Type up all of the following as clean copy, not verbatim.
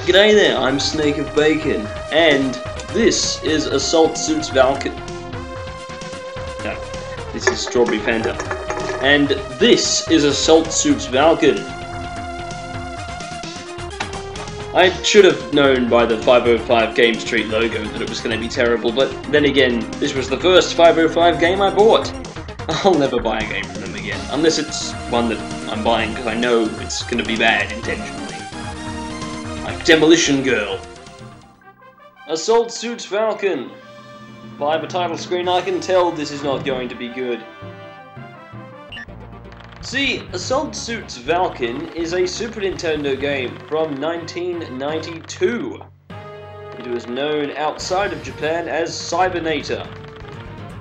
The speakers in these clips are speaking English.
G'day there, I'm Snake of Bacon, and this is Assault Suits Valken. No, this is Strawberry Panda. And this is Assault Suits Valken. I should have known by the 505 Game Street logo that it was going to be terrible, but then again, this was the first 505 game I bought. I'll never buy a game from them again, unless it's one that I'm buying because I know it's going to be bad intentionally. Like Demolition Girl. Assault Suits Valken. By the title screen I can tell this is not going to be good. See, Assault Suits Valken is a Super Nintendo game from 1992. It was known outside of Japan as Cybernator.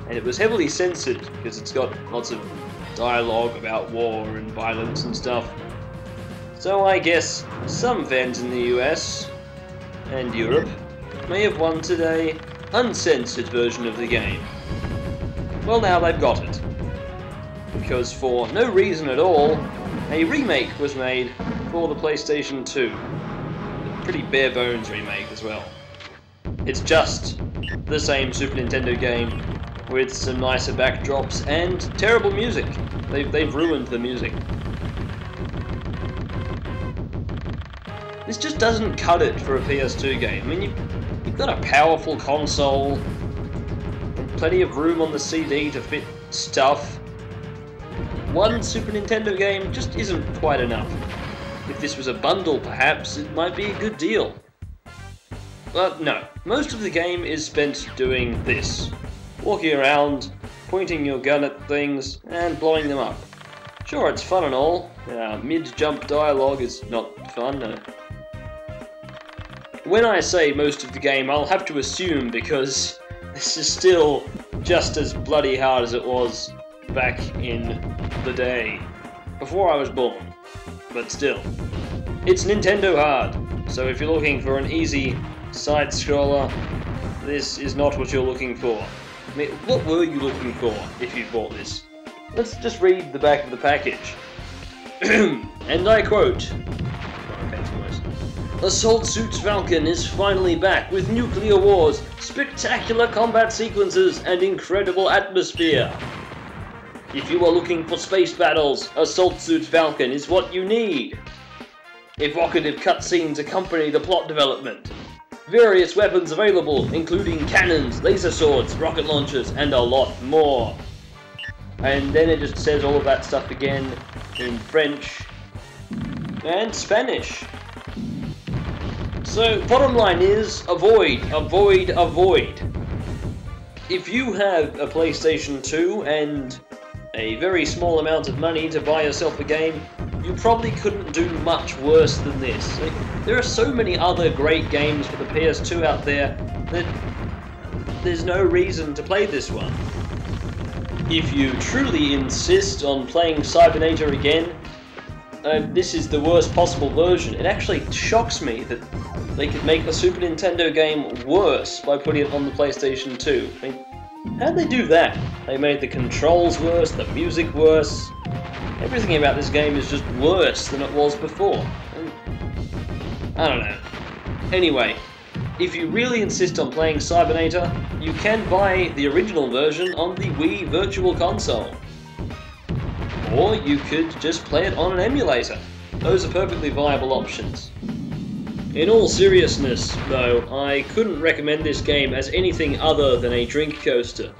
And it was heavily censored because it's got lots of dialogue about war and violence and stuff. So I guess some fans in the US and Europe may have wanted a uncensored version of the game. Well, now they've got it. Because for no reason at all, a remake was made for the PlayStation 2. A pretty bare bones remake as well. It's just the same Super Nintendo game with some nicer backdrops and terrible music. They've ruined the music. This just doesn't cut it for a PS2 game. I mean, you've got a powerful console, and plenty of room on the CD to fit stuff. One Super Nintendo game just isn't quite enough. If this was a bundle, perhaps, it might be a good deal. But no, most of the game is spent doing this. Walking around, pointing your gun at things, and blowing them up. Sure, it's fun and all. Mid-jump dialogue is not fun, no. When I say most of the game, I'll have to assume because this is still just as bloody hard as it was back in the day, before I was born. But still, it's Nintendo hard, so if you're looking for an easy side-scroller, this is not what you're looking for. I mean, what were you looking for if you bought this? Let's just read the back of the package. And I quote, Assault Suits Valken is finally back with nuclear wars, spectacular combat sequences, and incredible atmosphere. If you are looking for space battles, Assault Suits Valken is what you need. Evocative cutscenes accompany the plot development. Various weapons available, including cannons, laser swords, rocket launchers, and a lot more. And then it just says all of that stuff again in French and Spanish. So, bottom line is, avoid. If you have a PlayStation 2 and a very small amount of money to buy yourself a game, you probably couldn't do much worse than this. There are so many other great games for the PS2 out there that there's no reason to play this one. If you truly insist on playing Cybernator again, this is the worst possible version. It actually shocks me that they could make a Super Nintendo game worse by putting it on the PlayStation 2. I mean, how'd they do that? They made the controls worse, the music worse. Everything about this game is just worse than it was before. I don't know. Anyway, if you really insist on playing Cybernator, you can buy the original version on the Wii Virtual Console. Or you could just play it on an emulator. Those are perfectly viable options. In all seriousness, though, I couldn't recommend this game as anything other than a drink coaster.